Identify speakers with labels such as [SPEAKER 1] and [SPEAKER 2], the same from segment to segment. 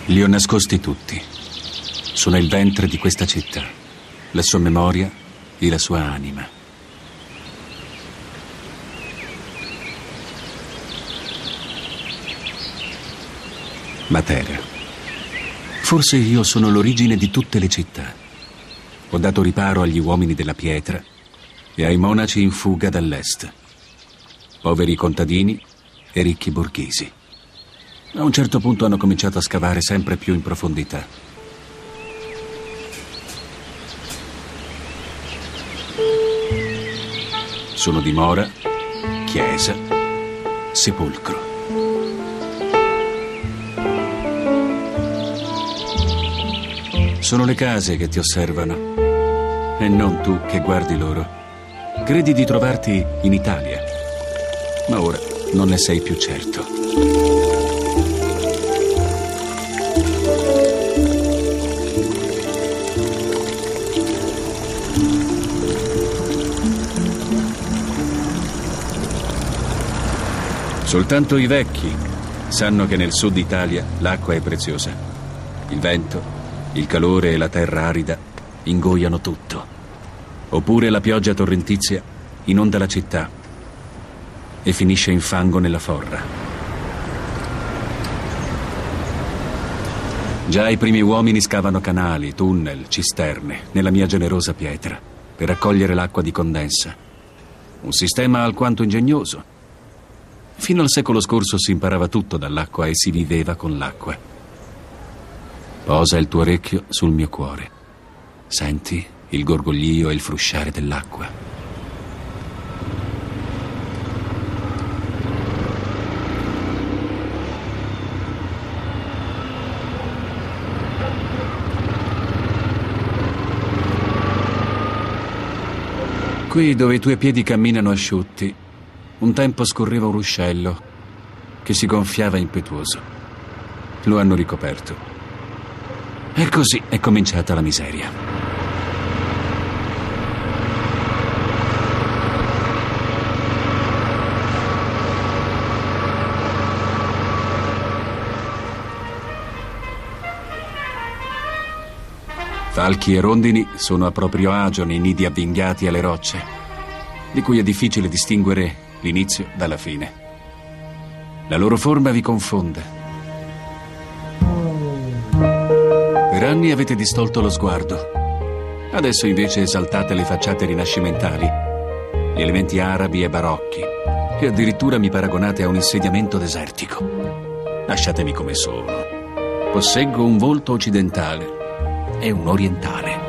[SPEAKER 1] Li ho nascosti tutti. Sono il ventre di questa città, la sua memoria e la sua anima. Matera. Forse io sono l'origine di tutte le città. Ho dato riparo agli uomini della pietra e ai monaci in fuga dall'est. Poveri contadini e ricchi borghesi. A un certo punto hanno cominciato a scavare sempre più in profondità. Sono dimora, chiesa, sepolcro. Sono le case che ti osservano e non tu che guardi loro. Credi di trovarti in Italia, ma ora non ne sei più certo. Soltanto i vecchi sanno che nel sud Italia l'acqua è preziosa. Il vento, il calore e la terra arida ingoiano tutto. Oppure la pioggia torrentizia inonda la città e finisce in fango nella forra. Già i primi uomini scavano canali, tunnel, cisterne nella mia generosa pietra per raccogliere l'acqua di condensa. Un sistema alquanto ingegnoso. Fino al secolo scorso si imparava tutto dall'acqua e si viveva con l'acqua. Posa il tuo orecchio sul mio cuore. Senti il gorgoglio e il frusciare dell'acqua. Qui dove i tuoi piedi camminano asciutti, un tempo scorreva un ruscello che si gonfiava impetuoso. Lo hanno ricoperto. E così è cominciata la miseria. Falchi e rondini sono a proprio agio nei nidi avvinghiati alle rocce, di cui è difficile distinguere l'inizio dalla fine. La loro forma vi confonde. Per anni avete distolto lo sguardo. Adesso invece esaltate le facciate rinascimentali, gli elementi arabi e barocchi, e addirittura mi paragonate a un insediamento desertico. Lasciatemi come sono. Posseggo un volto occidentale e un orientale.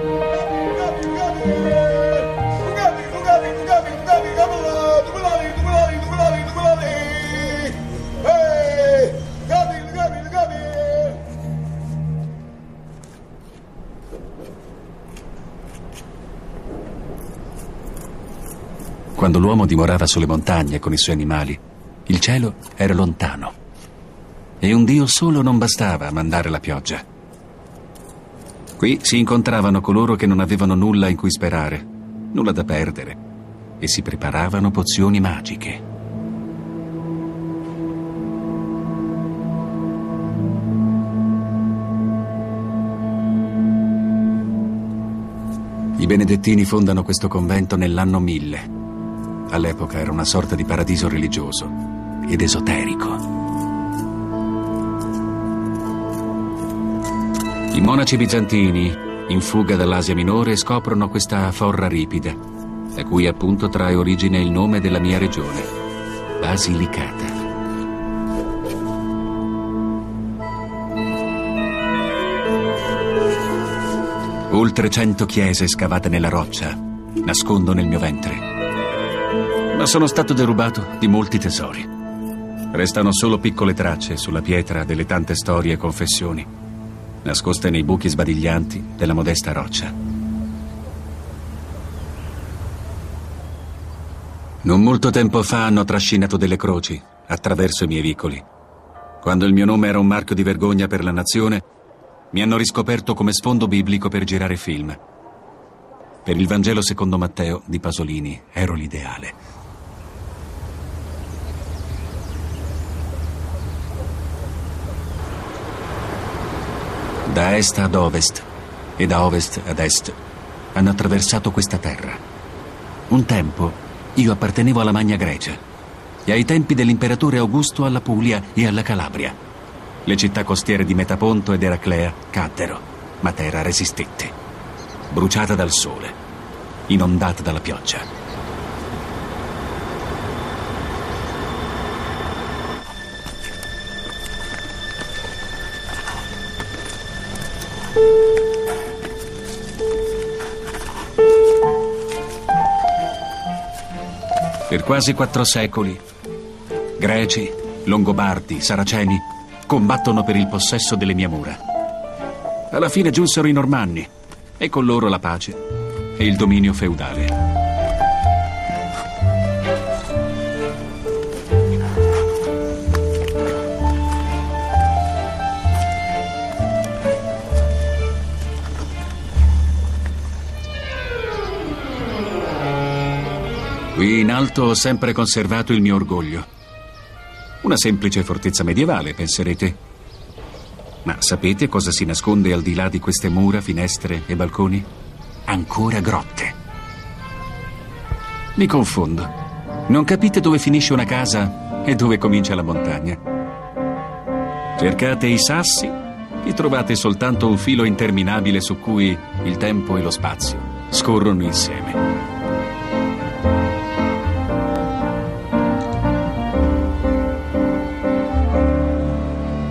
[SPEAKER 1] Quando l'uomo dimorava sulle montagne con i suoi animali, il cielo era lontano e un Dio solo non bastava a mandare la pioggia. Qui si incontravano coloro che non avevano nulla in cui sperare, nulla da perdere, e si preparavano pozioni magiche. I benedettini fondano questo convento nell'anno 1000. All'epoca era una sorta di paradiso religioso ed esoterico. I monaci bizantini, in fuga dall'Asia Minore, scoprono questa forra ripida, da cui appunto trae origine il nome della mia regione, Basilicata. Oltre 100 chiese scavate nella roccia nascondono il mio ventre. Ma sono stato derubato di molti tesori. Restano solo piccole tracce sulla pietra delle tante storie e confessioni, nascoste nei buchi sbadiglianti della modesta roccia. Non molto tempo fa hanno trascinato delle croci attraverso i miei vicoli. Quando il mio nome era un marchio di vergogna per la nazione, mi hanno riscoperto come sfondo biblico per girare film. Per il Vangelo secondo Matteo di Pasolini ero l'ideale. Da est ad ovest e da ovest ad est hanno attraversato questa terra. Un tempo io appartenevo alla Magna Grecia e ai tempi dell'imperatore Augusto alla Puglia e alla Calabria. Le città costiere di Metaponto ed Eraclea caddero, ma Terra resistette, bruciata dal sole, inondata dalla pioggia. Per quasi 4 secoli, Greci, Longobardi, Saraceni combattono per il possesso delle mie mura. Alla fine giunsero i Normanni e con loro la pace e il dominio feudale. Qui in alto ho sempre conservato il mio orgoglio. Una semplice fortezza medievale, penserete. Ma sapete cosa si nasconde al di là di queste mura, finestre e balconi? Ancora grotte. Mi confondo. Non capite dove finisce una casa e dove comincia la montagna. Cercate i sassi e trovate soltanto un filo interminabile su cui il tempo e lo spazio scorrono insieme.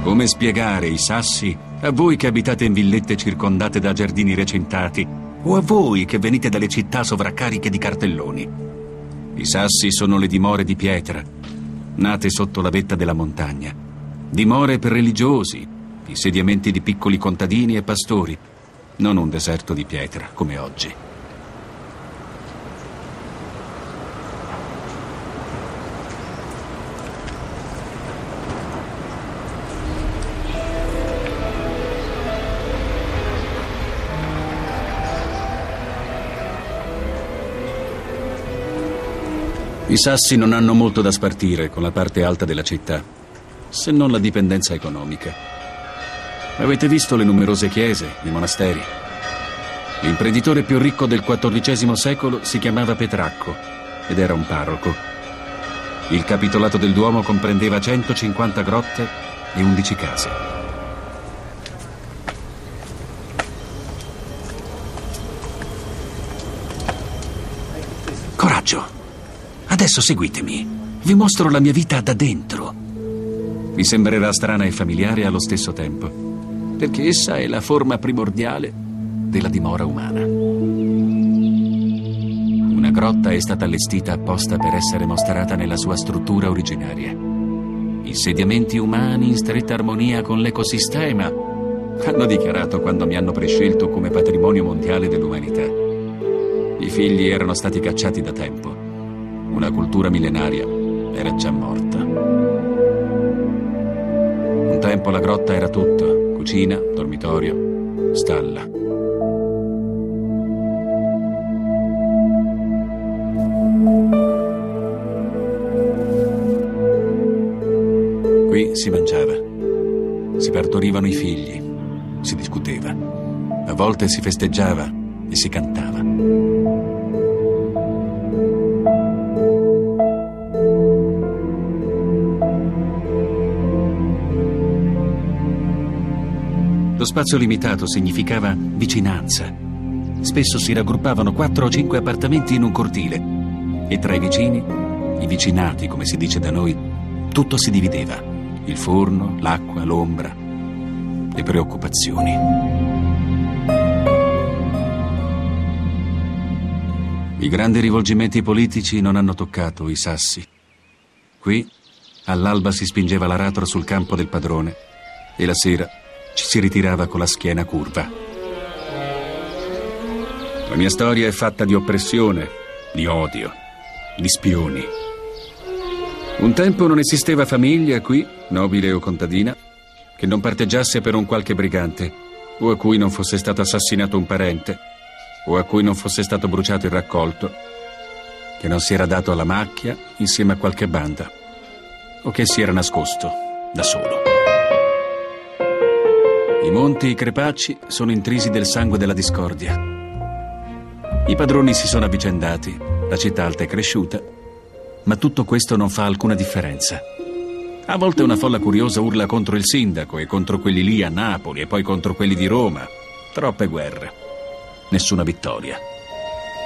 [SPEAKER 1] Come spiegare i sassi a voi che abitate in villette circondate da giardini recintati o a voi che venite dalle città sovraccariche di cartelloni? I sassi sono le dimore di pietra, nate sotto la vetta della montagna. Dimore per religiosi, insediamenti di piccoli contadini e pastori, non un deserto di pietra come oggi. I sassi non hanno molto da spartire con la parte alta della città, se non la dipendenza economica. Avete visto le numerose chiese, i monasteri? L'imprenditore più ricco del XIV secolo si chiamava Petrarco ed era un parroco. Il capitolato del Duomo comprendeva 150 grotte e 11 case. Coraggio! Adesso seguitemi. Vi mostro la mia vita da dentro. Vi sembrerà strana e familiare allo stesso tempo, perché essa è la forma primordiale della dimora umana. Una grotta è stata allestita apposta per essere mostrata nella sua struttura originaria. Insediamenti umani in stretta armonia con l'ecosistema, hanno dichiarato quando mi hanno prescelto come patrimonio mondiale dell'umanità. I figli erano stati cacciati da tempo. Una cultura millenaria era già morta. Un tempo la grotta era tutto: cucina, dormitorio, stalla. Qui si mangiava, si partorivano i figli, si discuteva, a volte si festeggiava e si cantava. Lo spazio limitato significava vicinanza. Spesso si raggruppavano 4 o 5 appartamenti in un cortile e tra i vicini, i vicinati come si dice da noi, tutto si divideva: il forno, l'acqua, l'ombra, le preoccupazioni. I grandi rivolgimenti politici non hanno toccato i sassi. Qui all'alba si spingeva l'aratro sul campo del padrone e la sera ci si ritirava con la schiena curva. La mia storia è fatta di oppressione, di odio, di spioni. Un tempo non esisteva famiglia qui, nobile o contadina, che non parteggiasse per un qualche brigante, o a cui non fosse stato assassinato un parente, o a cui non fosse stato bruciato il raccolto, che non si era dato alla macchia insieme a qualche banda, o che si era nascosto da solo. I monti e i crepacci sono intrisi del sangue della discordia. I padroni si sono avvicendati, la città alta è cresciuta, ma tutto questo non fa alcuna differenza. A volte una folla curiosa urla contro il sindaco e contro quelli lì a Napoli e poi contro quelli di Roma. Troppe guerre. Nessuna vittoria.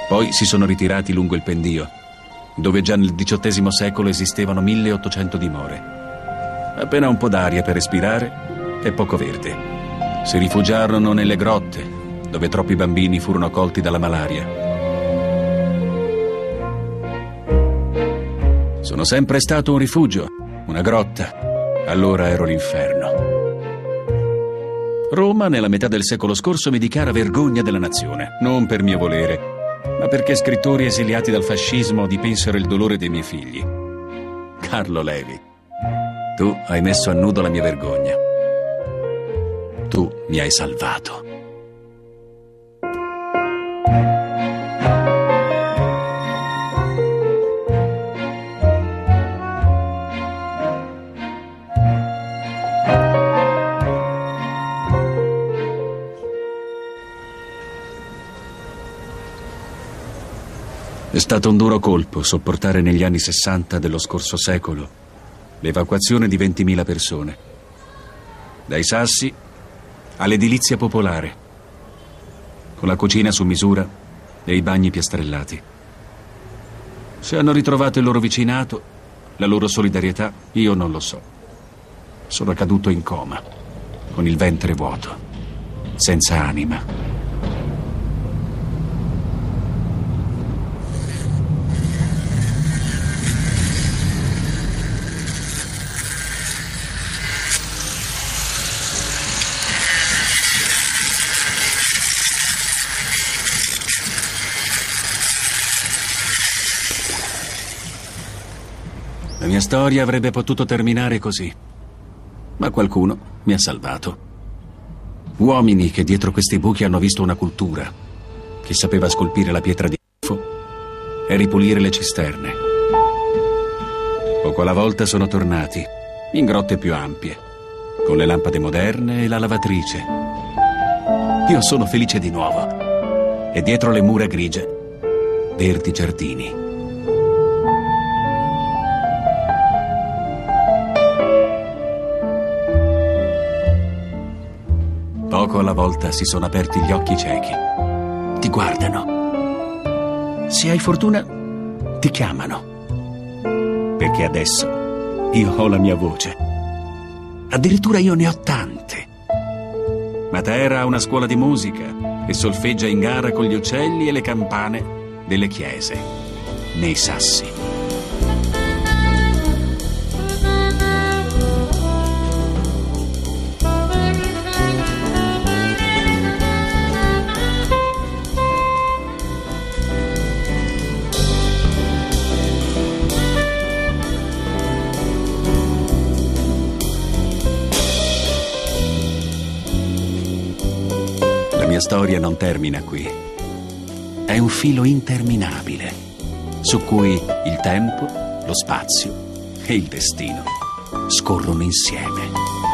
[SPEAKER 1] Poi si sono ritirati lungo il pendio, dove già nel XVIII secolo esistevano 1800 dimore. Appena un po' d'aria per respirare e poco verde. Si rifugiarono nelle grotte, dove troppi bambini furono colti dalla malaria. Sono sempre stato un rifugio, una grotta. Allora ero l'inferno. Roma, nella metà del secolo scorso, mi dichiara vergogna della nazione, non per mio volere, ma perché scrittori esiliati dal fascismo dipensero il dolore dei miei figli. Carlo Levi, tu hai messo a nudo la mia vergogna. Tu mi hai salvato. È stato un duro colpo sopportare negli anni 60 dello scorso secolo l'evacuazione di 20.000 persone. Dai sassi all'edilizia popolare, con la cucina su misura e i bagni piastrellati. Se hanno ritrovato il loro vicinato, la loro solidarietà, io non lo so. Sono caduto in coma, con il ventre vuoto, senza anima. La mia storia avrebbe potuto terminare così, ma qualcuno mi ha salvato. Uomini che dietro questi buchi hanno visto una cultura, che sapeva scolpire la pietra di e ripulire le cisterne. Poco alla volta sono tornati, in grotte più ampie, con le lampade moderne e la lavatrice. Io sono felice di nuovo, e dietro le mura grigie, verdi giardini. Poco alla volta si sono aperti gli occhi ciechi. Ti guardano. Se hai fortuna, ti chiamano. Perché adesso io ho la mia voce. Addirittura io ne ho tante. Matera ha una scuola di musica e solfeggia in gara con gli uccelli e le campane delle chiese, nei sassi. La mia storia non termina qui. È un filo interminabile su cui il tempo, lo spazio e il destino scorrono insieme.